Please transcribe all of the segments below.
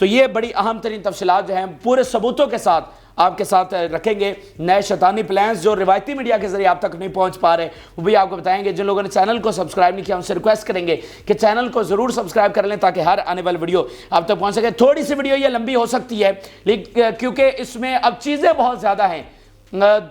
تو یہ بڑی اہم ترین تفصیلات جو ہیں پورے ثبوتوں کے ساتھ آپ کے ساتھ رکھیں گے. نئے شیطانی پلانز جو روایتی میڈیا کے ذریعے آپ تک نہیں پہنچ پا رہے وہ بھی آپ کو بتائیں گے. جن لوگوں نے چینل کو سبسکرائب نہیں کیا ان سے ریکویسٹ کریں گے کہ چینل کو ضرور سبسکرائب کر لیں تاکہ ہر آنے والی ویڈیو آپ تک پہنچ سکے. تھوڑی سی ویڈیو یہ لمبی ہو سکتی ہے کیونکہ اس میں اب چیزیں بہت زیادہ ہیں.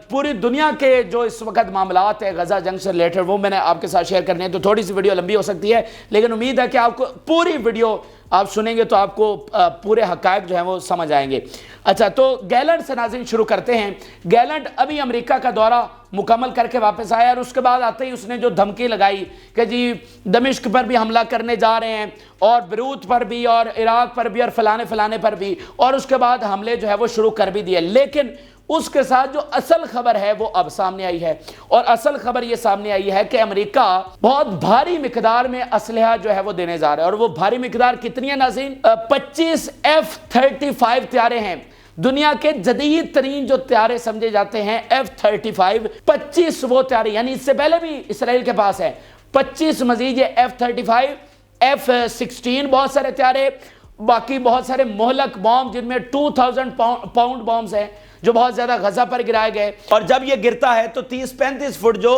پوری دنیا کے جو اس وقت معاملات ہیں غزہ جنگ سے ریلیٹڈ وہ میں نے آپ کے ساتھ شیئر کرنے ہیں, تو تھوڑی سی ویڈیو لمبی ہو سکتی ہے, لیکن امید ہے کہ آپ کو پوری ویڈیو آپ سنیں گے تو آپ کو پورے حقائق جو ہیں وہ سمجھ آئیں گے. اچھا, تو گیلنٹ سے ناظرین شروع کرتے ہیں. گیلنٹ ابھی امریکہ کا دورہ مکمل کر کے واپس آیا اور اس کے بعد آتے ہی اس نے جو دھمکی لگائی کہ جی دمشق پر بھی حملہ کرنے جا رہے ہیں اور بیروت پر بھی اور عراق پر بھی اور فلانے پر بھی, اور اس کے بعد حملے جو ہے وہ شروع کر بھی دیے. لیکن اس کے ساتھ جو اصل خبر ہے وہ اب سامنے آئی ہے, اور اصل خبر یہ سامنے آئی ہے کہ امریکہ بہت بھاری مقدار میں اسلحہ جو ہے وہ دینے جا رہا ہے. اور وہ بھاری مقدار کتنی ہے ناظرین؟ 25 F-35 طیارے ہیں. دنیا کے جدید ترین جو طیارے سمجھے جاتے ہیں F-35, 25 وہ طیارے, یعنی اس سے پہلے بھی اسرائیل کے پاس ہے 25 مزید یہ F-35, F-16 بہت سارے طیارے, باقی بہت سارے مہلک بام جن میں 2000 پاؤنڈ بامز ہیں جو بہت زیادہ غزہ پر گرائے گئے. اور جب یہ گرتا ہے تو 30-35 فٹ جو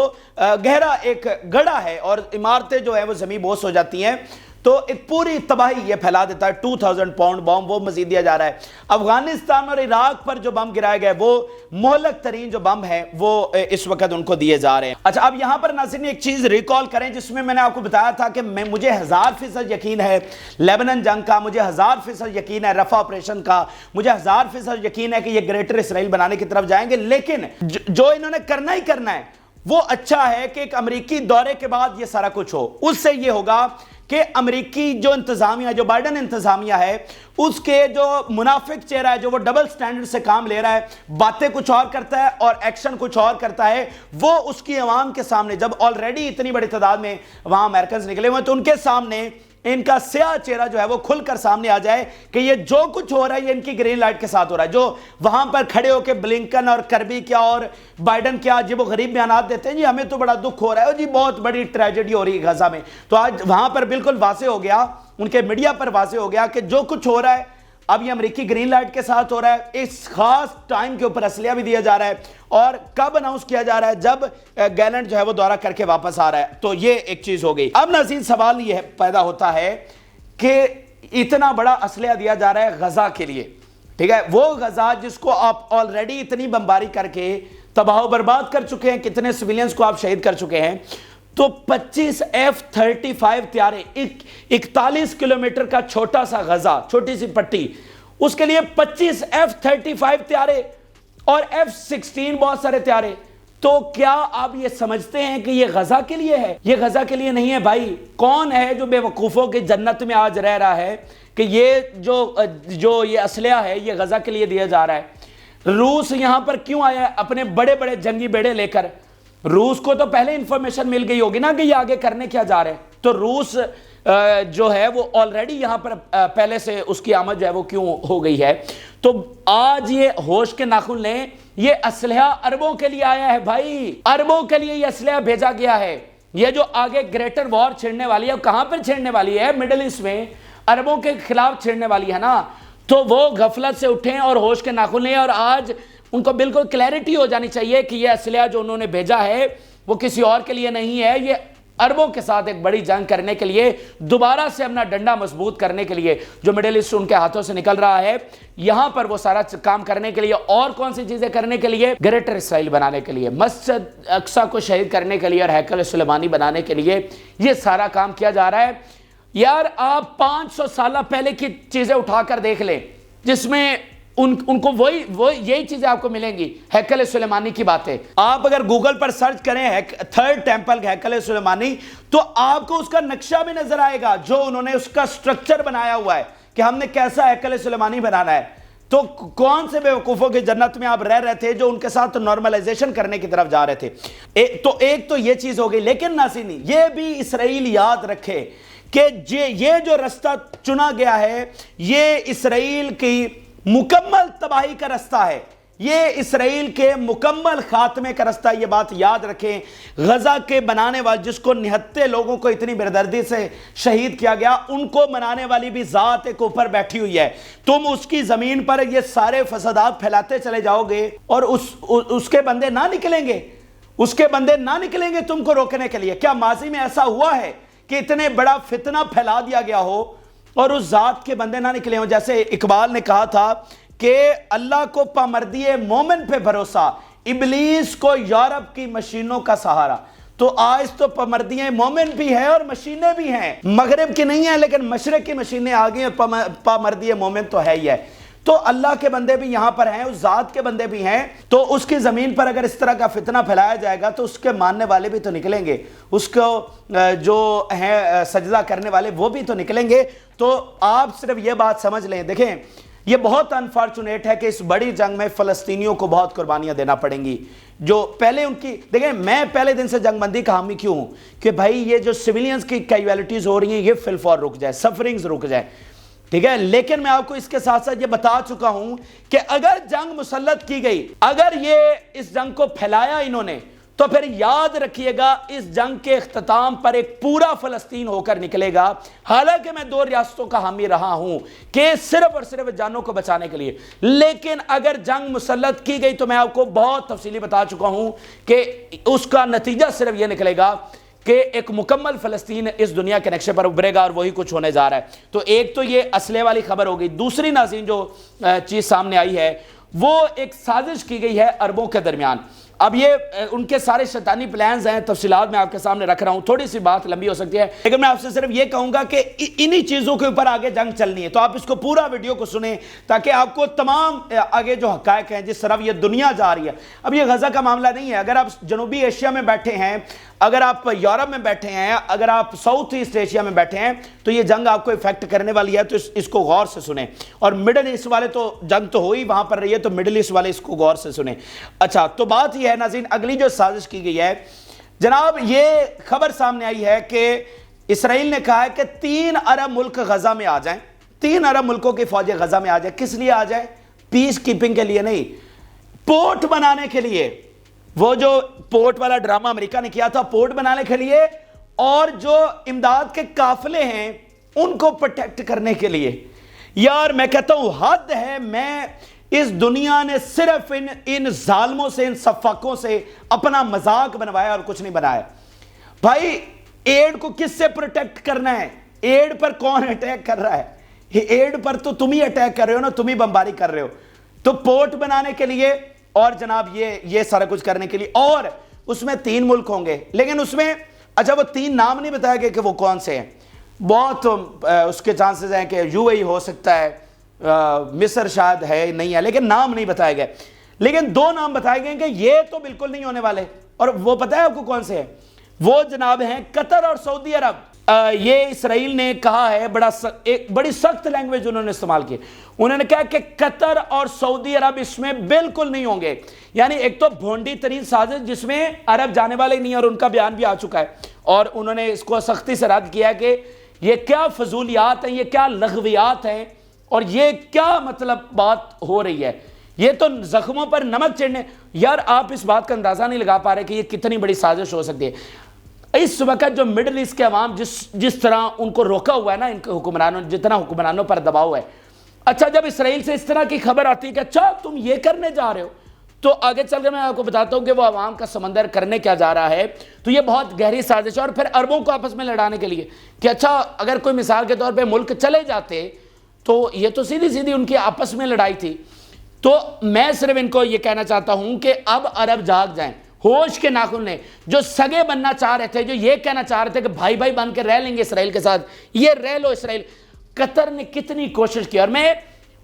گہرا ایک گڑھا ہے اور عمارتیں جو ہیں وہ زمین بوس ہو جاتی ہیں, تو ایک پوری تباہی یہ پھیلا دیتا ہے. 2000 پاؤنڈ بم وہ مزید دیا جا رہا ہے. افغانستان اور عراق پر جو بم گرائے گئے وہ مہلک ترین جو بم ہیں وہ اس وقت ان کو دیے جا رہے ہیں. اچھا, اب یہاں پر ناظرین ایک چیز ریکال کریں جس میں نے آپ کو بتایا تھا کہ مجھے 1000% یقین ہے لیبنن جنگ کا, مجھے 1000% یقین ہے رفح آپریشن کا, مجھے 1000% یقین ہے کہ یہ گریٹر اسرائیل بنانے کی طرف جائیں گے. لیکن جو انہوں نے کرنا ہی کرنا ہے وہ اچھا ہے کہ ایک امریکی دورے کے بعد یہ سارا کچھ ہو. اس سے یہ ہوگا کہ امریکی جو انتظامیہ, جو بائیڈن انتظامیہ ہے, اس کے جو منافق چہرہ ہے, جو وہ ڈبل سٹینڈرڈ سے کام لے رہا ہے, باتیں کچھ اور کرتا ہے اور ایکشن کچھ اور کرتا ہے, وہ اس کی عوام کے سامنے, جب آلریڈی اتنی بڑی تعداد میں وہاں امریکنز نکلے ہوئے ہیں, تو ان کے سامنے ان کا سیاہ چہرہ جو ہے وہ کھل کر سامنے آ جائے کہ یہ جو کچھ ہو رہا ہے یہ ان کی گرین لائٹ کے ساتھ ہو رہا ہے. جو وہاں پر کھڑے ہو کے بلنکن اور کربی کیا اور بائیڈن کیا عجیب و غریب بیانات دیتے ہیں, جی ہمیں تو بڑا دکھ ہو رہا ہے, جی بہت بڑی ٹریجڈی ہو رہی ہے غزہ میں, تو آج وہاں پر بالکل واضح ہو گیا, ان کے میڈیا پر واضح ہو گیا کہ جو کچھ ہو رہا ہے اب یہ امریکی گرین لائٹ کے ساتھ ہو رہا ہے. اس خاص ٹائم کے اوپر اسلحہ بھی دیا جا رہا ہے, اور کب اناؤنس کیا جا رہا ہے؟ جب گیلنٹ جو ہے وہ دورہ کر کے واپس آ رہا ہے. تو یہ ایک چیز ہو گئی. اب ناظرین سوال یہ پیدا ہوتا ہے کہ اتنا بڑا اسلحہ دیا جا رہا ہے غزہ کے لیے, ٹھیک ہے, وہ غزہ جس کو آپ آلریڈی اتنی بمباری کر کے تباہ و برباد کر چکے ہیں, کتنے سویلینز کو آپ شہید کر چکے ہیں, تو 25 F-35 طیارے, 41 کلومیٹر کا چھوٹا سا غزہ, چھوٹی سی پٹی, اس کے لیے 25 F-35 طیارے اور F-16 بہت سارے طیارے. تو کیا آپ یہ سمجھتے ہیں کہ یہ غزہ کے لیے ہے؟ یہ غزہ کے لیے نہیں ہے بھائی. کون ہے جو بے وقوفوں کی جنت میں آج رہ رہا ہے کہ یہ جو یہ اسلحہ ہے یہ غزہ کے لیے دیا جا رہا ہے؟ روس یہاں پر کیوں آیا ہے اپنے بڑے بڑے جنگی بیڑے لے کر؟ روس کو تو پہلے انفارمیشن مل گئی ہوگی نا کہ یہ آگے کرنے کیا جا رہے ہیں, تو روس جو ہے وہ آلریڈی یہاں پر پہلے سے اس کی آمد جو ہے وہ کیوں ہو گئی ہے. تو آج یہ ہوش کے ناخن لیں, یہ اسلحہ عربوں کے لیے آیا ہے بھائی, عربوں کے لیے یہ اسلحہ بھیجا گیا ہے. یہ جو آگے گریٹر وار چھڑنے والی ہے, کہاں پر چھڑنے والی ہے؟ مڈل ایسٹ میں, عربوں کے خلاف چھڑنے والی ہے نا. تو وہ غفلت سے اٹھیں اور ہوش کے ناخن لیں, اور آج ان کو بالکل کلیئرٹی ہو جانی چاہیے کہ یہ اسلحہ جو انہوں نے بھیجا ہے وہ کسی اور کے لیے نہیں ہے, یہ عربوں کے ساتھ ایک بڑی جنگ کرنے کے لیے, دوبارہ سے اپنا ڈنڈا مضبوط کرنے کے لیے, جو مڈل ایسٹ ان کے ہاتھوں سے نکل رہا ہے, یہاں پر وہ سارا کام کرنے کے لیے. اور کون سی چیزیں کرنے کے لیے؟ گریٹر اسرائیل بنانے کے لیے, مسجد اقصی کو شہید کرنے کے لیے اور ہیکل سلیمانی بنانے کے لیے یہ سارا کام کیا جا رہا ہے. یار آپ 500 سالہ پہلے کی چیزیں اٹھا کر دیکھ لیں جس میں ان کو یہی چیزیں آپ کو ملیں گی, ہیکل سلیمانی کی باتیں. آپ اگر گوگل پر سرچ کریں تھرڈ ٹیمپل ہیکل سلیمانی تو آپ کو اس کا نقشہ بھی نظر آئے گا, جو انہوں نے اس کا سٹرکچر بنایا ہوا ہے کہ ہم نے کیسا ہیکل سلیمانی بنانا ہے. تو کون سے بے وقوفوں کی جنت میں آپ رہ رہے تھے جو ان کے ساتھ نارملائزیشن کرنے کی طرف جا رہے تھے؟ تو ایک تو یہ چیز ہو گئی. لیکن ناظرین یہ بھی اسرائیل یاد رکھے کہ یہ جو رستہ چنا گیا ہے یہ اسرائیل کی مکمل تباہی کا رستہ ہے. یہ اسرائیل کے مکمل خاتمے کا رستہ. یہ بات یاد رکھیں, غزہ کے بنانے والے جس کو 69 لوگوں کو اتنی بردردی سے شہید کیا گیا, ان کو منانے والی بھی ذات ایک اوپر بیٹھی ہوئی ہے. تم اس کی زمین پر یہ سارے فسادات پھیلاتے چلے جاؤ گے اور اس کے بندے نہ نکلیں گے, اس کے بندے نہ نکلیں گے تم کو روکنے کے لیے. کیا ماضی میں ایسا ہوا ہے کہ اتنے بڑا فتنہ پھیلا دیا گیا ہو اور اس ذات کے بندے نہ نکلے ہوں؟ جیسے اقبال نے کہا تھا کہ اللہ کو پامردی مومن پہ بھروسہ, ابلیس کو یورپ کی مشینوں کا سہارا. تو آج تو پامردی مومن بھی ہے اور مشینیں بھی ہیں, مغرب کی نہیں ہیں لیکن مشرق کی مشینیں آ گئی اور پامردی مومن تو ہے ہی ہے. تو اللہ کے بندے بھی یہاں پر ہیں, اس ذات کے بندے بھی ہیں. تو اس کی زمین پر اگر اس طرح کا فتنہ پھیلایا جائے گا تو اس کے ماننے والے بھی تو نکلیں گے, اس کو جو ہیں سجدہ کرنے والے وہ بھی تو نکلیں گے. تو آپ صرف یہ بات سمجھ لیں, دیکھیں یہ بہت انفارچونیٹ ہے کہ اس بڑی جنگ میں فلسطینیوں کو بہت قربانیاں دینا پڑیں گی. جو پہلے ان کی, دیکھیں میں پہلے دن سے جنگ بندی کا حامی کیوں ہوں کہ بھائی یہ جو سویلینز کی کیجویلٹیز ہو رہی ہیں یہ فل فور رک جائے, سفرنگز رک جائے, ٹھیک ہے. لیکن میں آپ کو اس کے ساتھ ساتھ یہ بتا چکا ہوں کہ اگر جنگ مسلط کی گئی, اگر یہ اس جنگ کو پھیلایا انہوں نے, تو پھر یاد رکھیے گا اس جنگ کے اختتام پر ایک پورا فلسطین ہو کر نکلے گا. حالانکہ میں 2 ریاستوں کا حامی رہا ہوں کہ صرف اور صرف جانوں کو بچانے کے لیے, لیکن اگر جنگ مسلط کی گئی تو میں آپ کو بہت تفصیلی بتا چکا ہوں کہ اس کا نتیجہ صرف یہ نکلے گا کہ ایک مکمل فلسطین اس دنیا کے نقشے پر ابھرے گا, اور وہی کچھ ہونے جا رہا ہے. تو ایک تو یہ اسلحے والی خبر ہو گئی. دوسری ناظرین جو چیز سامنے آئی ہے وہ ایک سازش کی گئی ہے عربوں کے درمیان. اب یہ ان کے سارے شیطانی پلانز ہیں, تفصیلات میں آپ کے سامنے رکھ رہا ہوں, تھوڑی سی بات لمبی ہو سکتی ہے لیکن میں آپ سے صرف یہ کہوں گا کہ انہی چیزوں کے اوپر آگے جنگ چلنی ہے. تو آپ اس کو پورا ویڈیو کو سنیں تاکہ آپ کو تمام آگے جو حقائق ہیں جس طرف یہ دنیا جا رہی ہے. اب یہ غزہ کا معاملہ نہیں ہے. اگر آپ جنوبی ایشیا میں بیٹھے ہیں, اگر آپ یورپ میں بیٹھے ہیں, اگر آپ ساؤتھ ایسٹ ایشیا میں بیٹھے ہیں, تو یہ جنگ آپ کو افیکٹ کرنے والی ہے. تو اس کو غور سے سنیں. اور مڈل ایسٹ والے تو جنگ تو ہوئی وہاں پر رہی ہے, تو مڈل ایسٹ والے اس کو غور سے سنیں. اچھا, تو بات یہ ہے ناظرین, اگلی جو سازش کی گئی ہے جناب, یہ خبر سامنے آئی ہے کہ اسرائیل نے کہا ہے کہ 3 عرب ملک غزہ میں آ جائیں. 3 عرب ملکوں کی فوجیں غزہ میں آ جائیں. کس لیے آ جائیں؟ پیس کیپنگ کے لیے نہیں, پورٹ بنانے کے لیے. وہ جو پورٹ والا ڈرامہ امریکہ نے کیا تھا, پورٹ بنانے کے لیے, اور جو امداد کے قافلے ہیں ان کو پروٹیکٹ کرنے کے لیے. یار میں کہتا ہوں حد ہے. میں اس دنیا نے صرف ان ظالموں سے, ان صفاقوں سے اپنا مذاق بنوایا اور کچھ نہیں بنایا. بھائی ایڈ کو کس سے پروٹیکٹ کرنا ہے؟ ایڈ پر کون اٹیک کر رہا ہے؟ ایڈ پر تو تم ہی اٹیک کر رہے ہو نا, تم ہی بمباری کر رہے ہو. تو پورٹ بنانے کے لیے اور جناب یہ سارا کچھ کرنے کے لیے, اور اس میں 3 ملک ہوں گے. لیکن اس میں اچھا وہ 3 نام نہیں بتایا گیا کہ وہ کون سے ہیں. بہت اس کے چانسز ہیں کہ یو اے ای ہو سکتا ہے, مصر شاید ہے نہیں ہے, لیکن نام نہیں بتائے گئے. لیکن 2 نام بتائے گئے کہ یہ تو بالکل نہیں ہونے والے, اور وہ پتہ ہے آپ کو کون سے ہیں؟ وہ جناب ہیں قطر اور سعودی عرب. یہ اسرائیل نے کہا ہے, ایک بڑی سخت لینگویج انہوں نے استعمال کی. انہوں نے کہا کہ قطر اور سعودی عرب اس میں بالکل نہیں ہوں گے. یعنی ایک تو بھونڈی ترین سازش جس میں عرب جانے والے نہیں, اور ان کا بیان بھی آ چکا ہے, اور انہوں نے اس کو سختی سے رد کیا کہ یہ کیا فضولیات ہیں, یہ کیا لغویات ہیں, اور یہ کیا مطلب بات ہو رہی ہے. یہ تو زخموں پر نمک چڑھنے. یار آپ اس بات کا اندازہ نہیں لگا پا رہے کہ یہ کتنی بڑی سازش ہو سکتی ہے. اس وقت جو مڈل ایسٹ کے عوام جس طرح ان کو روکا ہوا ہے نا, ان کے حکمرانوں, جتنا حکمرانوں پر دباؤ ہے. اچھا جب اسرائیل سے اس طرح کی خبر آتی ہے کہ اچھا تم یہ کرنے جا رہے ہو, تو آگے چل کے میں آپ کو بتاتا ہوں کہ وہ عوام کا سمندر کرنے کیا جا رہا ہے. تو یہ بہت گہری سازش ہے. اور پھر عربوں کو آپس میں لڑانے کے لیے کہ اچھا اگر کوئی مثال کے طور پہ ملک چلے جاتے تو یہ تو سیدھی ان کی آپس میں لڑائی تھی. تو میں صرف ان کو یہ کہنا چاہتا ہوں کہ اب عرب جاگ جائیں, ہوش کے ناخن لیں. جو سگے بننا چاہ رہے تھے, جو یہ کہنا چاہ رہے تھے کہ بھائی بن کے رہ لیں گے اسرائیل کے ساتھ, یہ رہ لو اسرائیل. قطر نے کتنی کوشش کی, اور میں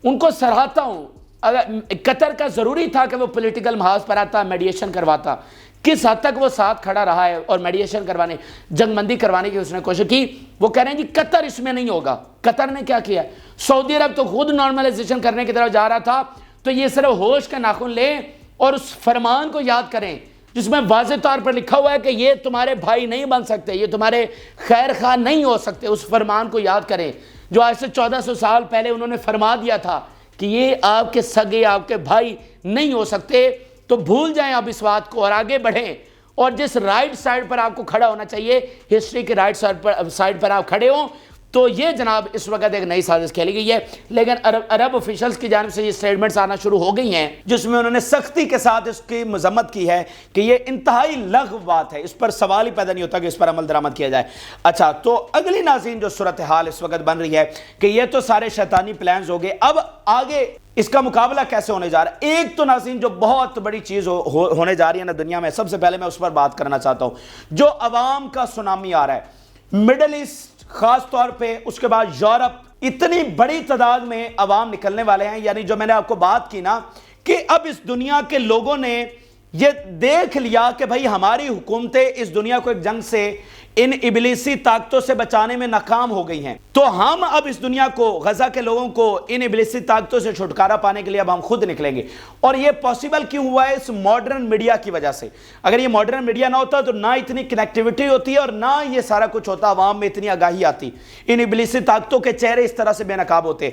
ان کو سراہتا ہوں. اگر قطر کا ضروری تھا کہ وہ پولیٹیکل محاذ پر آتا, میڈیشن کرواتا, کس حد تک وہ ساتھ کھڑا رہا ہے, اور میڈیشن کروانے, جنگ بندی کروانے کی اس نے کوشش کی. وہ کہہ رہے ہیں جی قطر اس میں نہیں ہوگا. قطر نے کیا کیا؟ سعودی عرب تو خود نارملائزیشن کرنے کی طرف جا رہا تھا. تو یہ صرف ہوش کا ناخن لیں اور اس فرمان کو یاد کریں جس میں واضح طور پر لکھا ہوا ہے کہ یہ تمہارے بھائی نہیں بن سکتے, یہ تمہارے خیر خواہ نہیں ہو سکتے. اس فرمان کو یاد کریں جو آج سے 1400 سال پہلے انہوں نے فرما دیا تھا کہ یہ آپ کے سگے آپ کے بھائی نہیں ہو سکتے تو بھول جائیں آپ اس بات کو اور آگے بڑھیں، اور جس رائٹ سائڈ پر آپ کو کھڑا ہونا چاہیے، ہسٹری کے رائٹ سائڈ پر آپ کھڑے ہوں، تو یہ جناب اس وقت ایک نئی سازش کھیلی گئی ہے۔ لیکن عرب آفیشلز کی جانب سے یہ سٹیٹمنٹس آنا شروع ہو گئی ہیں جس میں انہوں نے سختی کے ساتھ اس کی مذمت کی ہے کہ یہ انتہائی لغو بات ہے، اس پر سوال ہی پیدا نہیں ہوتا کہ اس پر عمل درآمد کیا جائے۔ اچھا، تو اگلی ناظرین جو صورتحال اس وقت بن رہی ہے کہ یہ تو سارے شیطانی پلانز ہو گئے، اب آگے اس کا مقابلہ کیسے ہونے جا رہا ہے؟ ایک تو ناظرین جو بہت بڑی چیز ہونے جا رہی ہے نا دنیا میں، سب سے پہلے میں اس پر بات کرنا چاہتا ہوں، جو عوام کا سونامی آ رہا ہے مڈل ایسٹ خاص طور پہ، اس کے بعد یورپ، اتنی بڑی تعداد میں عوام نکلنے والے ہیں۔ یعنی جو میں نے آپ کو بات کی نا کہ اب اس دنیا کے لوگوں نے یہ دیکھ لیا کہ بھائی ہماری حکومتیں اس دنیا کو ایک جنگ سے، ان ابلیسی طاقتوں سے بچانے میں ناکام ہو گئی ہیں، تو ہم اب اس دنیا کو، غزہ کے لوگوں کو ان ابلیسی طاقتوں سے چھٹکارا پانے کے لیے اب ہم خود نکلیں گے۔ اور یہ پاسبل کیوں ہوا ہے؟ اس ماڈرن میڈیا کی وجہ سے۔ اگر یہ ماڈرن میڈیا نہ ہوتا تو نہ اتنی کنیکٹیوٹی ہوتی ہے اور نہ یہ سارا کچھ ہوتا، عوام میں اتنی آگاہی آتی، ان ابلیسی طاقتوں کے چہرے اس طرح سے بے نقاب ہوتے۔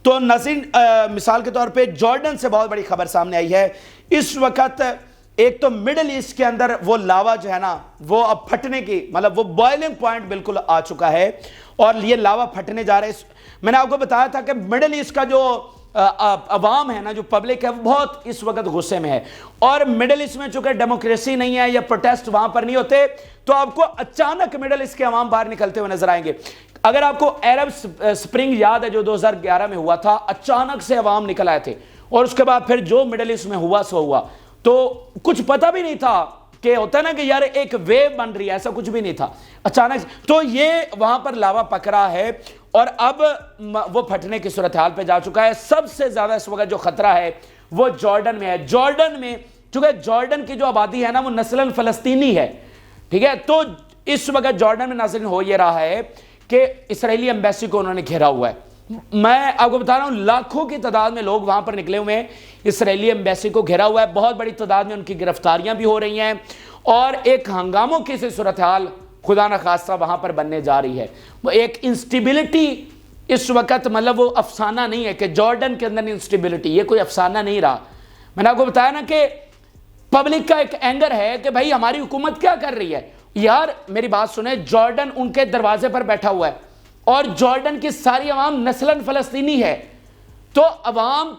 تو ناظرین، مثال کے طور پہ جارڈن سے بہت بڑی خبر سامنے آئی ہے اس وقت۔ ایک تو مڈل ایسٹ کے اندر وہ لاوا جو ہے نا وہ اب پھٹنے کی، مطلب وہ بوائلنگ پوائنٹ بالکل آ چکا ہے اور یہ لاوا پھٹنے جا رہا ہے۔ میں نے آپ کو بتایا تھا کہ مڈل ایسٹ کا جو عوام ہے نا، جو پبلک ہے، وہ بہت اس وقت غصے میں ہے، اور مڈل ایسٹ میں چونکہ ڈیموکریسی نہیں ہے یا پروٹیسٹ وہاں پر نہیں ہوتے، تو آپ کو اچانک مڈل ایسٹ کے عوام باہر نکلتے ہوئے نظر آئیں گے۔ اگر آپ کو عرب سپرنگ یاد ہے جو 2011 میں ہوا تھا، اچانک سے عوام نکل آئے تھے، اور اس کے بعد پھر جو مڈل ایسٹ میں ہوا سو ہوا، تو کچھ پتہ بھی نہیں تھا کہ ہوتا ہے نا کہ یار ایک ویو بن رہی ہے، ایسا کچھ بھی نہیں تھا اچانک۔ تو یہ وہاں پر لاوا پکڑا ہے اور اب وہ پھٹنے کی صورتحال پہ جا چکا ہے۔ سب سے زیادہ اس وقت جو خطرہ ہے وہ جارڈن میں ہے۔ جارڈن میں چونکہ جارڈن کی جو آبادی ہے نا وہ نسلاً فلسطینی ہے، ٹھیک ہے، تو اس وقت جارڈن میں ناظرین ہو یہ رہا ہے کہ اسرائیلی ایمبیسی کو انہوں نے گھیرا ہوا ہے۔ میں آپ کو بتا رہا ہوں لاکھوں کی تعداد میں لوگ وہاں پر نکلے ہوئے ہیں، اسرائیلی ایمبیسی کو گھیرا ہوا ہے، بہت بڑی تعداد میں ان کی گرفتاریاں بھی ہو رہی ہیں، اور ایک ہنگاموں کی سی صورتحال خدا نخواستہ وہاں پر بننے جا رہی ہے۔ وہ ایک انسٹیبلٹی اس وقت، مطلب وہ افسانہ نہیں ہے کہ جارڈن کے اندر انسٹیبلٹی، یہ کوئی افسانہ نہیں رہا۔ میں نے آپ کو بتایا نا کہ پبلک کا ایک اینگر ہے کہ بھائی ہماری حکومت کیا کر رہی ہے۔ یار میری بات سنیں، جارڈن ان کے دروازے پر بیٹھا ہوا ہے اور جارڈن کی ساری عوام نسلاً فلسطینی ہے، تو عوام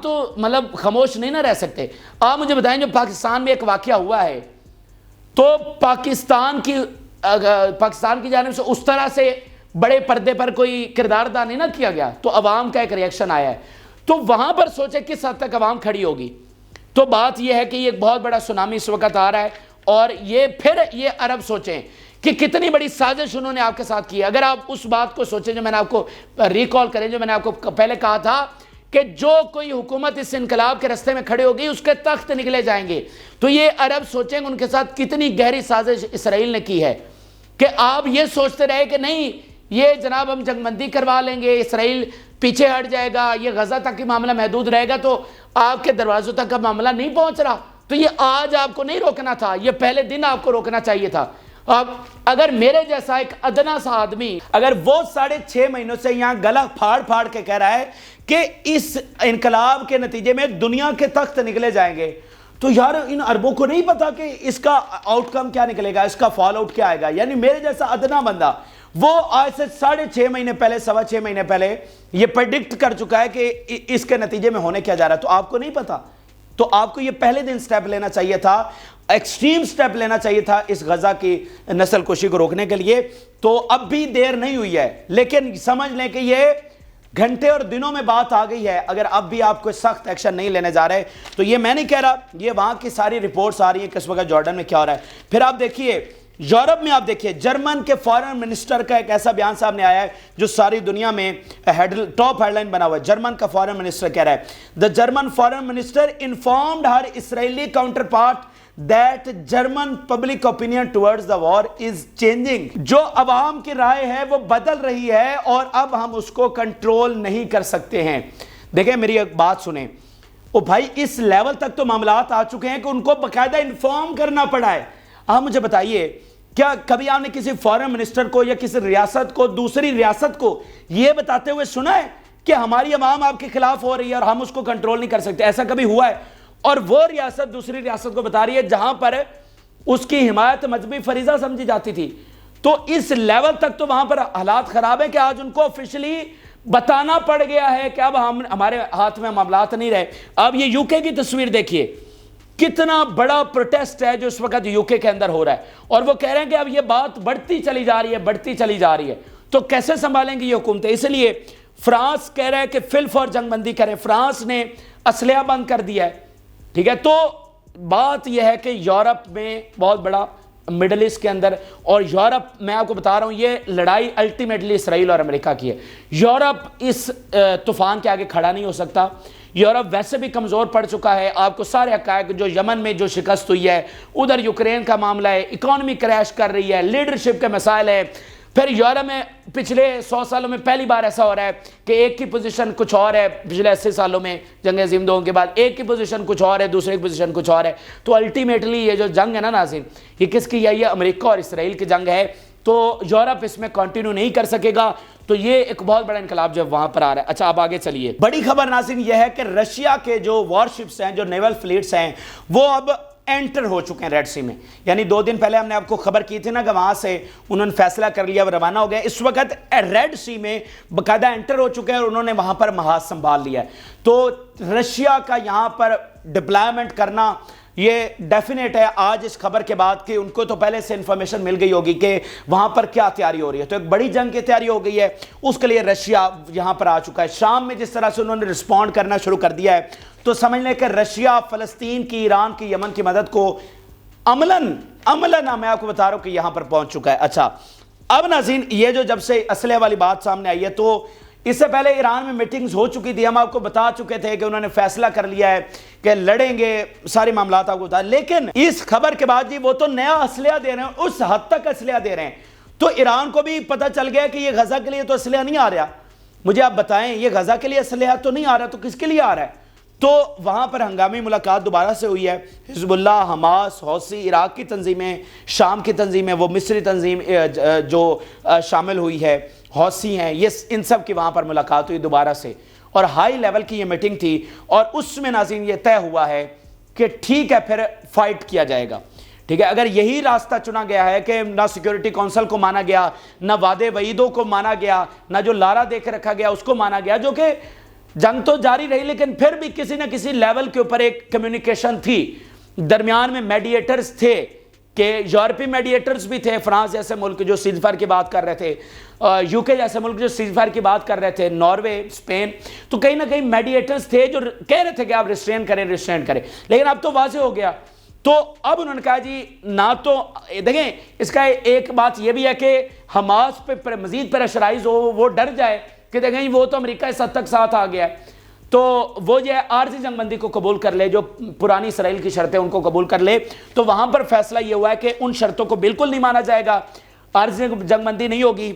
تو مطلب خاموش نہیں نہ رہ سکتے۔ آپ مجھے بتائیں جو پاکستان میں ایک واقعہ ہوا ہے، تو پاکستان کی جانب سے اس طرح سے بڑے پردے پر کوئی کردار ادا نہیں نہ کیا گیا، تو عوام کا ایک ریئیکشن آیا ہے، تو وہاں پر سوچے کس حد تک عوام کھڑی ہوگی۔ تو بات یہ ہے کہ یہ ایک بہت بڑا سونامی اس وقت آ رہا ہے، اور یہ پھر یہ عرب سوچیں کہ کتنی بڑی سازش انہوں نے آپ کے ساتھ کی ہے۔ اگر آپ اس بات کو سوچیں جو میں نے آپ کو ریکال کریں، جو میں نے آپ کو پہلے کہا تھا کہ جو کوئی حکومت اس انقلاب کے رستے میں کھڑی ہوگی اس کے تخت نکلے جائیں گے، تو یہ عرب سوچیں گے ان کے ساتھ کتنی گہری سازش اسرائیل نے کی ہے کہ آپ یہ سوچتے رہے کہ نہیں یہ جناب ہم جنگ بندی کروا لیں گے، اسرائیل پیچھے ہٹ جائے گا، یہ غزہ تک کی معاملہ محدود رہے گا، تو آپ کے دروازوں تک کا معاملہ نہیں پہنچ رہا، تو یہ آج آپ کو نہیں روکنا تھا، یہ پہلے دن آپ کو روکنا چاہیے تھا۔ اب اگر میرے جیسا ایک ادنا سا آدمی اگر وہ 6.5 مہینوں سے یہاں گلا پھاڑ پھاڑ کے کہہ رہا ہے کہ اس انقلاب کے نتیجے میں دنیا کے تخت نکلے جائیں گے، تو یار ان عربوں کو نہیں پتا کہ اس کا آؤٹ کم کیا نکلے گا، اس کا فال آؤٹ کیا آئے گا۔ یعنی میرے جیسا ادنا بندہ وہ آج سے 6.5 مہینے پہلے، 6.25 مہینے پہلے یہ پریڈکٹ کر چکا ہے کہ اس کے نتیجے میں ہونے کیا جا رہا ہے، تو آپ کو نہیں پتا، تو آپ کو یہ پہلے دن سٹیپ لینا چاہیے تھا، ایکسٹریم سٹیپ لینا چاہیے تھا اس غزہ کی نسل کشی کو روکنے کے لیے۔ تو اب بھی دیر نہیں ہوئی ہے، لیکن سمجھ لیں کہ یہ گھنٹے اور دنوں میں بات آ گئی ہے۔ اگر اب بھی آپ کو سخت ایکشن نہیں لینے جا رہے، تو یہ میں نہیں کہہ رہا، یہ وہاں کی ساری رپورٹس آ رہی ہیں کہ اس وقت جارڈن میں کیا ہو رہا ہے۔ پھر آپ دیکھیے یورپ میں، آپ دیکھیے جرمن کے فارن منسٹر کا ایک ایسا بیان سامنے آیا ہے جو ساری دنیا میں ٹاپ ہیڈ لائن بنا ہوا ہے۔ جرمن کا فارن منسٹر کہہ رہا ہے، the German foreign minister informed her Israeli counterpart that German public opinion towards the war is changing۔ جو عوام کی رائے ہے وہ بدل رہی ہے اور اب ہم اس کو کنٹرول نہیں کر سکتے ہیں۔ دیکھیں میری ایک بات سنیں، او بھائی اس لیول تک تو معاملات آ چکے ہیں کہ ان کو باقاعدہ انفارم کرنا پڑا ہے۔ آپ مجھے بتائیے کیا کبھی آپ نے کسی فارن منسٹر کو یا کسی ریاست کو دوسری ریاست کو یہ بتاتے ہوئے سنا ہے کہ ہماری عوام آپ کے خلاف ہو رہی ہے اور ہم اس کو کنٹرول نہیں کر سکتے. ایسا کبھی ہوا ہے؟ اور وہ ریاست دوسری ریاست کو بتا رہی ہے جہاں پر اس کی حمایت مذہبی فریضہ سمجھی جاتی تھی. تو اس لیول تک تو وہاں پر حالات خراب ہیں کہ آج ان کو آفیشلی بتانا پڑ گیا ہے کہ اب ہمارے ہاتھ میں معاملات نہیں رہے. اب یہ یو کے کی تصویر دیکھیے, کتنا بڑا پروٹیسٹ ہے جو اس وقت یو کے اندر ہو رہا ہے, اور وہ کہہ رہے ہیں کہ اب یہ بات بڑھتی چلی جا رہی ہے. تو کیسے سنبھالیں گی یہ حکومتیں؟ اس لیے فرانس کہہ رہا ہے کہ فی الفور جنگ بندی کرے. فرانس نے اسلحہ بند کر دیا ہے, ٹھیک ہے. تو بات یہ ہے کہ یورپ میں بہت بڑا مڈل ایسٹ کے اندر, اور یورپ میں آپ کو بتا رہا ہوں یہ لڑائی الٹیمیٹلی اسرائیل اور امریکہ کی ہے. یورپ اس طوفان کے آگے کھڑا نہیں ہو سکتا. یورپ ویسے بھی کمزور پڑ چکا ہے. آپ کو سارے حقائق, جو یمن میں جو شکست ہوئی ہے, ادھر یوکرین کا معاملہ ہے, اکانومی کریش کر رہی ہے, لیڈرشپ کے مسائل ہے. پھر یورپ میں پچھلے 100 سالوں میں پہلی بار ایسا ہو رہا ہے کہ ایک کی پوزیشن کچھ اور ہے. پچھلے 80 سالوں میں جنگ عظیم 2 کے بعد ایک کی پوزیشن کچھ اور ہے, دوسرے کی پوزیشن کچھ اور ہے. تو الٹیمیٹلی یہ جو جنگ ہے نا ناظرین, یہ کس کی ہے؟ یہ امریکہ اور اسرائیل کی جنگ ہے. تو یورپ اس میں کنٹینیو نہیں کر سکے گا. تو یہ ایک بہت بڑا انقلاب جو وہاں پر آ رہا ہے. اچھا اب آگے چلیے. بڑی خبر ناظرین یہ ہے کہ رشیا کے جو وارشپس ہیں, جو نیول فلیٹس ہیں, وہ اب انٹر ہو چکے ہیں ریڈ سی میں. یعنی 2 دن پہلے ہم نے آپ کو خبر کی تھی نا کہ وہاں سے انہوں نے فیصلہ کر لیا, وہ روانہ ہو گئے. اس وقت ریڈ سی میں باقاعدہ انٹر ہو چکے ہیں اور انہوں نے وہاں پر محاذ سنبھال لیا ہے. تو رشیا کا یہاں پر ڈپلائمنٹ کرنا یہ ڈیفینیٹ ہے آج اس خبر کے بعد کہ ان کو تو پہلے سے انفارمیشن مل گئی ہوگی کہ وہاں پر کیا تیاری ہو رہی ہے. تو ایک بڑی جنگ کی تیاری ہو گئی ہے, اس کے لیے رشیا یہاں پر آ چکا ہے. شام میں جس طرح سے انہوں نے رسپونڈ کرنا شروع کر دیا ہے, تو سمجھ لیں کہ رشیا فلسطین کی, ایران کی, یمن کی مدد کو عملاً میں آپ کو بتا رہا ہوں کہ یہاں پر پہنچ چکا ہے. اچھا اب ناظرین یہ جو جب سے اسلحے والی بات سامنے آئی ہے, تو اس سے پہلے ایران میں میٹنگز ہو چکی تھی. ہم آپ کو بتا چکے تھے کہ انہوں نے فیصلہ کر لیا ہے کہ لڑیں گے, سارے معاملات آپ کو بتا. لیکن اس خبر کے بعد جی وہ تو نیا اسلحہ دے رہے ہیں, اس حد تک اسلحہ دے رہے ہیں. تو ایران کو بھی پتہ چل گیا کہ یہ غزہ کے لیے تو اسلحہ نہیں آ رہا. مجھے آپ بتائیں, یہ غزہ کے لیے اسلحہ تو نہیں آ رہا, تو کس کے لیے آ رہا ہے؟ تو وہاں پر ہنگامی ملاقات دوبارہ سے ہوئی ہے. حزب اللہ, حماس, حوثی, عراق کی تنظیمیں, شام کی تنظیمیں, وہ مصری تنظیم جو شامل ہوئی ہے, حوثی ہیں, یہ ان سب کی وہاں پر ملاقات ہوئی دوبارہ سے, اور ہائی لیول کی یہ میٹنگ تھی. اور اس میں ناظرین یہ طے ہوا ہے کہ ٹھیک ہے پھر فائٹ کیا جائے گا. ٹھیک ہے, اگر یہی راستہ چنا گیا ہے کہ نہ سیکیورٹی کونسل کو مانا گیا, نہ وعدے وعیدوں کو مانا گیا, نہ جو لارا دے کے رکھا گیا اس کو مانا گیا, جو کہ جنگ تو جاری رہی لیکن پھر بھی کسی نہ کسی لیول کے اوپر ایک کمیونیکیشن تھی. درمیان میں میڈیٹرز تھے, کہ یورپی میڈیٹرز بھی تھے, فرانس جیسے ملک جو سیز فائر کی بات کر رہے تھے, یو کے جیسے ملک جو سیز فائر کی بات کر رہے تھے, ناروے, اسپین. تو کہیں نہ کہیں میڈیٹرز تھے جو کہہ رہے تھے کہ آپ ریسٹرین کریں. لیکن اب تو واضح ہو گیا. تو اب انہوں نے کہا جی نہ تو دیکھیں, اس کا ایک بات یہ بھی ہے کہ حماس پہ مزید پریشرائز ہو, وہ ڈر جائے کہ دیکھیں وہ تو امریکہ اس حد تک ساتھ آ گیا ہے, تو وہ جو ہے عارضی جنگ بندی کو قبول کر لے, جو پرانی اسرائیل کی شرطیں ان کو قبول کر لے. تو وہاں پر فیصلہ یہ ہوا ہے کہ ان شرطوں کو بالکل نہیں مانا جائے گا, عارضی جنگ بندی نہیں ہوگی,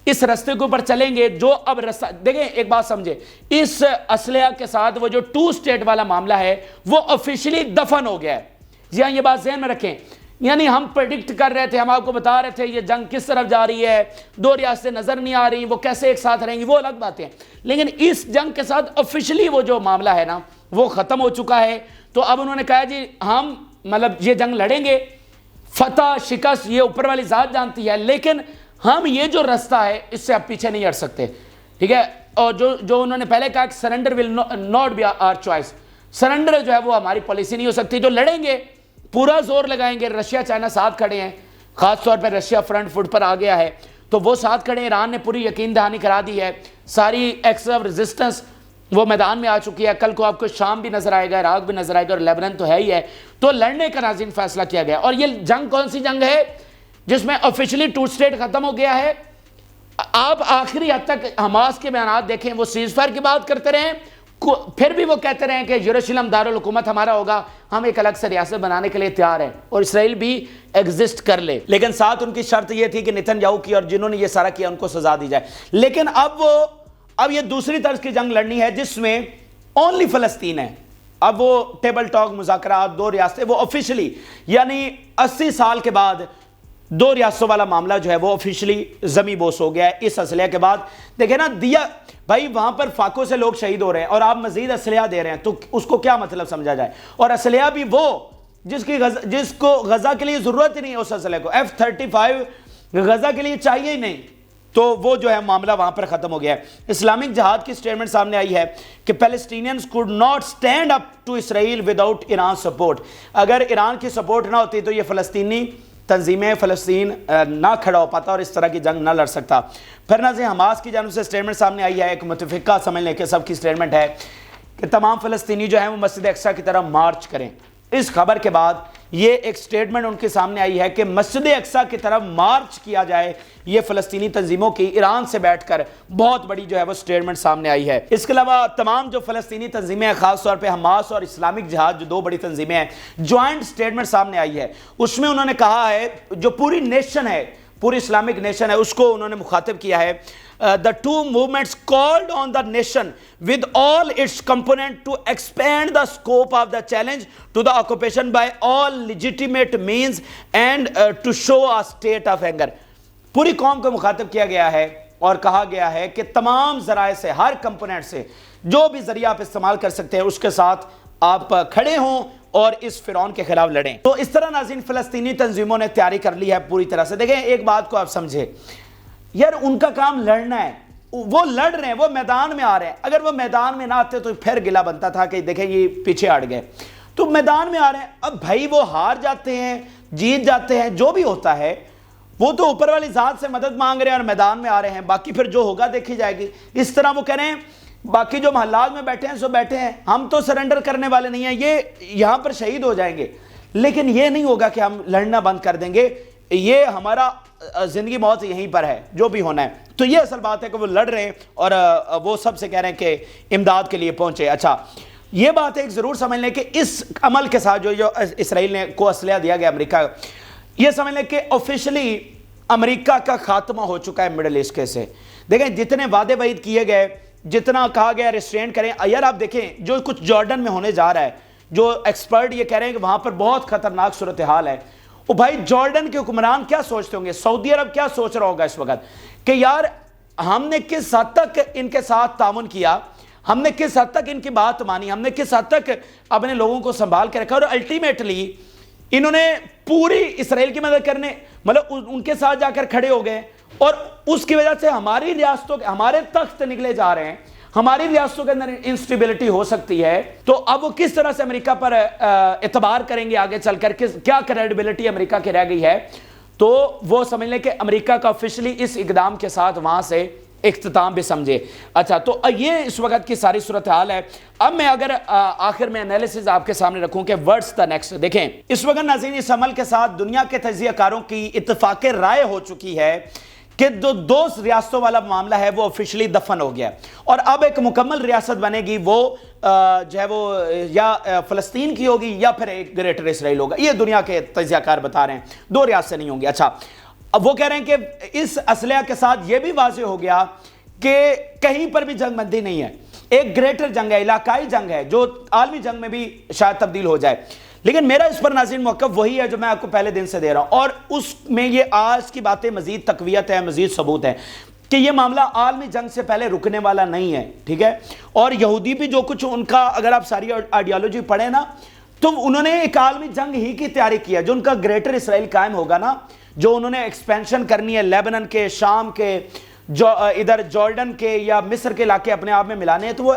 اس رستے کے اوپر چلیں گے. جو اب رستہ دیکھیں, ایک بات سمجھے, اس اسلحہ کے ساتھ وہ جو 2 اسٹیٹ والا معاملہ ہے وہ آفیشلی دفن ہو گیا ہے. جی ہاں, یہ بات ذہن میں رکھیں. یعنی ہم پریڈکٹ کر رہے تھے, ہم آپ کو بتا رہے تھے یہ جنگ کس طرف جا رہی ہے, 2 ریاستیں نظر نہیں آ رہی, وہ کیسے ایک ساتھ رہیں گی, وہ الگ باتیں. لیکن اس جنگ کے ساتھ آفیشلی وہ جو معاملہ ہے نا وہ ختم ہو چکا ہے. تو اب انہوں نے کہا جی ہم مطلب یہ جنگ لڑیں گے, فتح شکست یہ اوپر والی ذات جانتی ہے, لیکن ہم یہ جو رستہ ہے اس سے اب پیچھے نہیں ہٹ سکتے. ٹھیک ہے, اور جو انہوں نے پہلے کہا کہ surrender will not be our choice, surrender جو ہے وہ ہماری پالیسی نہیں ہو سکتی. جو لڑیں گے پورا زور لگائیں گے. رشیا چائنا ساتھ کھڑے ہیں, خاص طور پہ رشیا فرنٹ فٹ پر آ گیا ہے, تو وہ ساتھ کھڑے ہیں. ایران نے پوری یقین دہانی کرا دی ہے, ساری ایکس آف ریزسٹنس وہ میدان میں آ چکی ہے. کل کو آپ کو شام بھی نظر آئے گا, عراق بھی نظر آئے گا, اور لیبنان تو ہے ہی ہے. تو لڑنے کا ناظرین فیصلہ کیا گیا. اور یہ جنگ کون سی جنگ ہے جس میں آفیشلی 2 اسٹیٹ ختم ہو گیا ہے. آپ آخری حد تک حماس کے بیانات دیکھیں, وہ سیز فائر کی بات کرتے رہے, پھر بھی وہ کہتے رہے کہ یروشلم دارالحکومت ہمارا ہوگا, ہم ایک الگ سے ریاست بنانے کے لیے تیار ہیں, اور اسرائیل بھی ایگزسٹ کر لے. لیکن ساتھ ان کی شرط یہ تھی کہ نتن یاہو کی اور جنہوں نے یہ سارا کیا ان کو سزا دی جائے. لیکن اب یہ دوسری طرز کی جنگ لڑنی ہے جس میں اونلی فلسطین ہے. اب وہ ٹیبل ٹاک مذاکرات 2 ریاستیں, وہ آفیشلی یعنی 80 سال کے بعد 2 ریاستوں والا معاملہ جو ہے وہ آفیشلی زمیں بوس ہو گیا ہے اس اسلحے کے بعد. دیکھیں نا, دیا بھائی وہاں پر فاقوں سے لوگ شہید ہو رہے ہیں اور آپ مزید اسلحہ دے رہے ہیں، تو اس کو کیا مطلب سمجھا جائے؟ اور اسلحہ بھی وہ جس کو غزہ کے لیے ضرورت ہی نہیں ہے، اس اسلحے کو F-35 غزہ کے لیے چاہیے ہی نہیں، تو وہ جو ہے معاملہ وہاں پر ختم ہو گیا ہے۔ اسلامک جہاد کی سٹیٹمنٹ سامنے آئی ہے کہ Palestinians could not stand up to Israel without Iran support۔ اگر ایران کی سپورٹ نہ ہوتی تو یہ فلسطینی تنظیمیں فلسطین نہ کھڑا ہو پاتا اور اس طرح کی جنگ نہ لڑ سکتا۔ پھر ناظرین حماس کی جانب سے سٹیٹمنٹ سامنے آئی ہے، ایک متفقہ سمجھ لیں کہ سب کی سٹیٹمنٹ ہے کہ تمام فلسطینی جو ہیں وہ مسجد اقصیٰ کی طرف مارچ کریں۔ اس خبر کے بعد یہ ایک سٹیٹمنٹ ان کے سامنے آئی ہے کہ مسجد اقصیٰ کی طرف مارچ کیا جائے، یہ فلسطینی تنظیموں کی ایران سے بیٹھ کر بہت بڑی جو ہے وہ سٹیٹمنٹ سامنے آئی ہے۔ اس کے علاوہ تمام جو فلسطینی تنظیمیں ہیں، خاص طور پہ حماس اور اسلامک جہاد جو دو بڑی تنظیمیں ہیں، جوائنٹ سٹیٹمنٹ سامنے آئی ہے، اس میں انہوں نے کہا ہے، جو پوری نیشن ہے، پوری اسلامک نیشن ہے، اس کو انہوں نے مخاطب کیا ہے، the two movements called on the nation with all its components to expand the scope of the challenge to the occupation by all legitimate means and to show a state of anger۔ پوری قوم کو مخاطب کیا گیا ہے اور کہا گیا ہے کہ تمام ذرائع سے، ہر کمپوننٹ سے جو بھی ذریعہ آپ استعمال کر سکتے ہیں اس کے ساتھ آپ کھڑے ہوں اور اس فرعون کے خلاف لڑیں۔ تو اس طرح ناظرین فلسطینی تنظیموں نے تیاری کر لی ہے پوری طرح سے۔ دیکھیں ایک بات کو آپ سمجھیں، یار ان کا کام لڑنا ہے، وہ لڑ رہے ہیں، وہ میدان میں آ رہے ہیں۔ اگر وہ میدان میں نہ آتے تو پھر گلا بنتا تھا کہ دیکھیں یہ پیچھے ہٹ گئے، تو میدان میں آ رہے ہیں۔ اب بھائی وہ ہار جاتے ہیں، جیت جاتے ہیں، جو بھی ہوتا ہے وہ تو اوپر والی ذات سے مدد مانگ رہے ہیں اور میدان میں آ رہے ہیں، باقی پھر جو ہوگا دیکھی جائے گی۔ اس طرح وہ کہہ رہے ہیں باقی جو محلات میں بیٹھے ہیں سو بیٹھے ہیں، ہم تو سرنڈر کرنے والے نہیں ہیں، یہ یہاں پر شہید ہو جائیں گے، لیکن یہ نہیں ہوگا کہ ہم لڑنا بند کر دیں گے، یہ ہمارا زندگی موت یہیں پر ہے، جو بھی ہونا ہے۔ تو یہ اصل بات ہے کہ وہ لڑ رہے ہیں اور وہ سب سے کہہ رہے ہیں کہ امداد کے لیے پہنچے۔ اچھا یہ بات ایک ضرور سمجھ لیں کہ اس عمل کے ساتھ جو اسرائیل نے کو اسلحہ دیا گیا امریکہ، یہ سمجھ لیں کہ آفیشلی امریکہ کا خاتمہ ہو چکا ہے مڈل ایسٹ کے سے۔ دیکھیں جتنے وعدے وعید کیے گئے، جتنا کہا گیا ریسٹرین کریں، یار آپ دیکھیں جو کچھ جارڈن میں ہونے جا رہا ہے، جو ایکسپرٹ یہ کہہ رہے ہیں کہ وہاں پر بہت خطرناک صورتحال ہے، وہ بھائی جارڈن کے حکمران کیا سوچتے ہوں گے، سعودی عرب کیا سوچ رہا ہوگا اس وقت کہ یار ہم نے کس حد تک ان کے ساتھ تعاون کیا، ہم نے کس حد تک ان کی بات مانی، ہم نے کس حد تک اپنے لوگوں کو سنبھال کے رکھا، اور الٹیمیٹلی انہوں نے پوری اسرائیل کی مدد کرنے مطلب ان کے ساتھ جا کر کھڑے ہو گئے، اور اس کی وجہ سے ہماری ریاستوں کے ہمارے تخت نکلے جا رہے ہیں، ہماری ریاستوں کے اندر انسٹیبلٹی ہو سکتی ہے۔ تو اب وہ کس طرح سے امریکہ پر اعتبار کریں گے آگے چل کر، کیا کریڈیبلٹی امریکہ کی رہ گئی ہے؟ تو وہ سمجھ لیں کہ امریکہ کا آفیشلی اس اقدام کے ساتھ وہاں سے اختتام بھی سمجھے۔ اچھا تو یہ اس وقت کی ساری صورتحال ہے۔ اب میں اگر آخر میں انالیسز آپ کے سامنے رکھوں کہ ورڈز دا نیکسٹ، دیکھیں اس وقت ناظرین اس عمل کے ساتھ دنیا کے تجزیہ کاروں کی اتفاق رائے ہو چکی ہے کہ دو ریاستوں والا معاملہ ہے وہ آفیشلی دفن ہو گیا، اور اب ایک مکمل ریاست بنے گی، وہ جو ہے وہ یا فلسطین کی ہوگی یا پھر ایک گریٹر اسرائیل ہوگا۔ یہ دنیا کے تجزیہ کار بتا رہے ہیں، دو ریاستیں نہیں ہوں گی۔ اچھا اب وہ کہہ رہے ہیں کہ اس اسلحہ کے ساتھ یہ بھی واضح ہو گیا کہ کہیں پر بھی جنگ بندی نہیں ہے، ایک گریٹر جنگ ہے، علاقائی جنگ ہے، جو عالمی جنگ میں بھی شاید تبدیل ہو جائے۔ لیکن میرا اس پر ناظرین موقف وہی ہے جو میں آپ کو پہلے دن سے دے رہا ہوں، اور اس میں یہ آج کی باتیں مزید تقویت ہے، مزید ثبوت ہے کہ یہ معاملہ عالمی جنگ سے پہلے رکنے والا نہیں ہے، ٹھیک ہے۔ اور یہودی بھی جو کچھ ان کا اگر آپ ساری آئیڈیالوجی پڑھیں نا، تو انہوں نے ایک عالمی جنگ ہی کی تیاری کی ہے، جو ان کا گریٹر اسرائیل قائم ہوگا نا، جو انہوں نے ایکسپینشن کرنی ہے لیبنن کے، شام کے، جو ادھر جارڈن کے یا مصر کے علاقے اپنے آپ میں ملانے ہیں، تو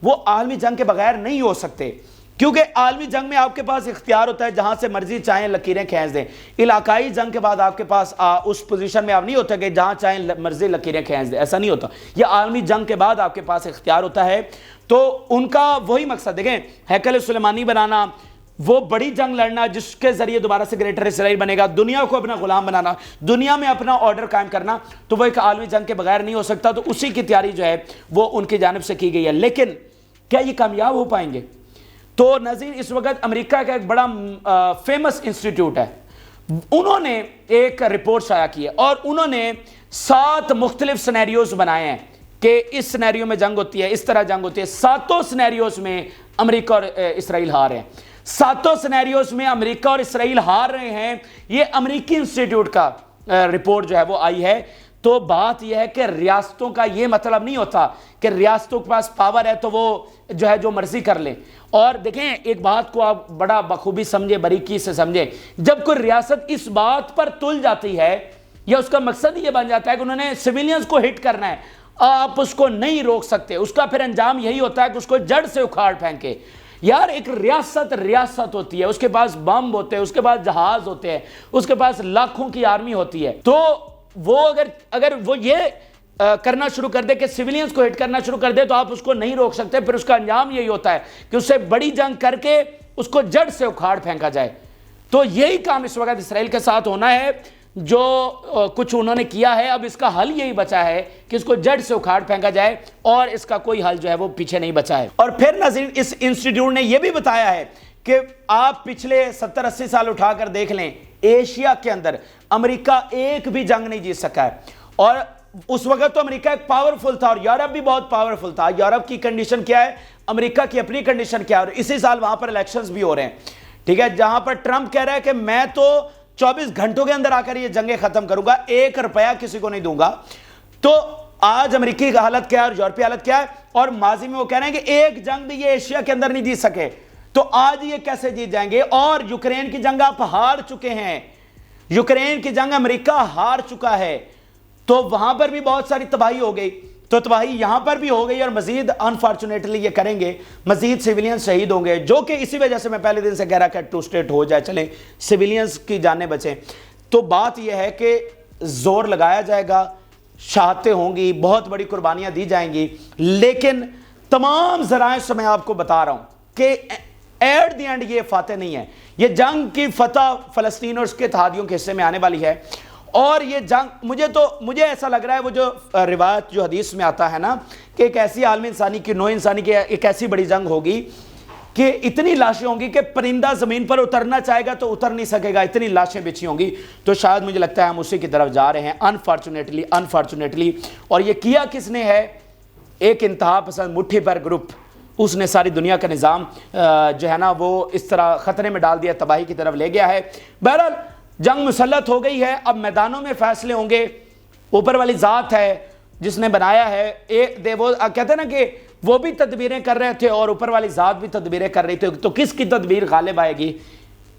وہ عالمی جنگ کے بغیر نہیں ہو سکتے، کیونکہ عالمی جنگ میں آپ کے پاس اختیار ہوتا ہے جہاں سے مرضی چاہیں لکیریں کھینچ دیں۔ علاقائی جنگ کے بعد آپ کے پاس اس پوزیشن میں آپ نہیں ہوتا کہ جہاں چاہیں مرضی لکیریں کھینچ دیں، ایسا نہیں ہوتا۔ یہ عالمی جنگ کے بعد آپ کے پاس اختیار ہوتا ہے۔ تو ان کا وہی مقصد، دیکھیں ہیکل سلیمانی بنانا، وہ بڑی جنگ لڑنا جس کے ذریعے دوبارہ سے گریٹر اسرائیل بنے گا، دنیا کو اپنا غلام بنانا، دنیا میں اپنا آرڈر قائم کرنا، تو وہ ایک عالمی جنگ کے بغیر نہیں ہو سکتا۔ تو اسی کی تیاری جو ہے وہ ان کی جانب سے کی گئی ہے، لیکن کیا یہ کامیاب ہو پائیں گے؟ تو ناظرین اس وقت امریکہ کا ایک بڑا فیمس انسٹیٹیوٹ ہے، انہوں نے ایک رپورٹ شائع کی ہے، اور انہوں نے 7 مختلف سینیریوز بنائے ہیں کہ اس سینیریو میں جنگ ہوتی ہے، اس طرح جنگ ہوتی ہے۔ 7 سینیریوز میں امریکہ اور اسرائیل ہار رہے ہیں، 7 سینیریوز میں امریکہ اور اسرائیل ہار رہے ہیں۔ یہ امریکی انسٹیٹیوٹ کا رپورٹ جو ہے وہ آئی ہے۔ تو بات یہ ہے کہ ریاستوں کا یہ مطلب نہیں ہوتا کہ ریاستوں کے پاس پاور ہے تو وہ جو ہے جو مرضی کر لیں. اور دیکھیں ایک بات کو آپ بڑا بخوبی سمجھیں, باریکی سے سمجھیں, جب کوئی ریاست اس بات پر تل جاتی ہے یا اس کا مقصد یہ بن جاتا ہے کہ انہوں نے سویلینز کو ہٹ کرنا ہے, آپ اس کو نہیں روک سکتے. اس کا پھر انجام یہی ہوتا ہے کہ اس کو جڑ سے اکھاڑ پھینکے. یار ایک ریاست ہوتی ہے, اس کے پاس بم ہوتے ہیں, اس کے پاس جہاز ہوتے ہیں, اس کے پاس لاکھوں کی آرمی ہوتی ہے. تو وہ اگر وہ یہ کرنا شروع کر دے کہ سویلینز کو ہٹ کرنا شروع کر دے تو آپ اس کو نہیں روک سکتے. پھر اس کا انجام یہی ہوتا ہے کہ اس سے بڑی جنگ کر کے اس کو جڑ سے اکھاڑ پھینکا جائے. تو یہی کام اس وقت اسرائیل کے ساتھ ہونا ہے جو کچھ انہوں نے کیا ہے. اب اس کا حل یہی بچا ہے کہ اس کو جڑ سے اکھاڑ پھینکا جائے, اور اس کا کوئی حل جو ہے وہ پیچھے نہیں بچا ہے. اور پھر ناظرین اس انسٹیٹیوٹ نے یہ بھی بتایا ہے کہ آپ پچھلے 70-80 سال اٹھا کر دیکھ لیں, ایشیا کے اندر امریکہ ایک بھی جنگ نہیں جیت سکا ہے. اور اس وقت تو امریکہ ایک پاورفل تھا اور یورپ بھی بہت پاورفل تھا. یورپ کی کنڈیشن کیا ہے, امریکہ کی اپنی کنڈیشن کیا ہے, اور اسی سال وہاں پر الیکشنز بھی ہو رہے ہیں. ٹھیک ہے, جہاں پر ٹرمپ کہہ رہا ہے کہ میں تو 24 گھنٹوں کے اندر آ کر یہ جنگیں ختم کروں گا, 1 روپیہ کسی کو نہیں دوں گا. تو آج امریکی کا حالت کیا ہے اور یورپی حالت کیا ہے, اور ماضی میں وہ کہہ رہے ہیں کہ ایک جنگ بھی یہ ایشیا کے اندر نہیں جیت سکے, تو آج یہ کیسے جیت جائیں گے. اور یوکرین کی جنگ آپ ہار چکے ہیں, یوکرین کی جنگ امریکہ ہار چکا ہے, تو وہاں پر بھی بہت ساری تباہی ہو گئی. تو تباہی یہاں پر بھی ہو گئی, اور مزید انفارچونیٹلی یہ کریں گے, مزید سیویلینز شہید ہوں گے, جو کہ اسی وجہ سے میں پہلے دن سے کہہ رہا کہ 2 اسٹیٹ ہو جائے, چلیں سیویلینز کی جانیں بچیں. تو بات یہ ہے کہ زور لگایا جائے گا, شہادتیں ہوں گی, بہت بڑی قربانیاں دی جائیں گی, لیکن تمام ذرائع سے میں آپ کو بتا رہا ہوں کہ ایٹ دی اینڈ یہ فاتح نہیں ہے. یہ جنگ کی فتح فلسطین اور اس کے اتحادیوں کے حصے میں آنے والی ہے. اور یہ جنگ مجھے ایسا لگ رہا ہے, وہ جو روایت جو حدیث میں آتا ہے نا کہ ایک ایسی عالم انسانی کی, نوع انسانی کی ایک ایسی بڑی جنگ ہوگی کہ اتنی لاشیں ہوں گی کہ پرندہ زمین پر اترنا چاہے گا تو اتر نہیں سکے گا, اتنی لاشیں بچھی ہوں گی. تو شاید مجھے لگتا ہے ہم اسی کی طرف جا رہے ہیں انفارچونیٹلی. اور یہ کیا کس نے ہے, ایک انتہا پسند مٹھی پر گروپ, اس نے ساری دنیا کا نظام جو ہے نا وہ اس طرح خطرے میں ڈال دیا, تباہی کی طرف لے گیا ہے. بہرحال جنگ مسلط ہو گئی ہے, اب میدانوں میں فیصلے ہوں گے. اوپر والی ذات ہے جس نے بنایا ہے, وہ کہتے ہیں نا کہ وہ بھی تدبیریں کر رہے تھے اور اوپر والی ذات بھی تدبیریں کر رہی تھی. تو کس کی تدبیر غالب آئے گی,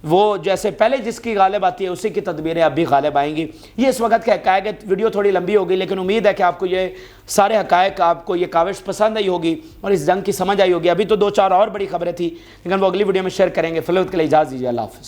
وہ جیسے پہلے جس کی غالب آتی ہے اسی کی تدبیریں اب بھی غالب آئیں گی. یہ اس وقت کے حقائق ہے. ویڈیو تھوڑی لمبی ہوگی لیکن امید ہے کہ آپ کو یہ سارے حقائق, آپ کو یہ کاوش پسند آئی ہوگی اور اس جنگ کی سمجھ آئی ہوگی. ابھی تو 2-4 اور بڑی خبریں تھیں لیکن وہ اگلی ویڈیو میں شیئر کریں گے. فی الوقت کے لیے اجازت دیجیے, اللہ حافظ.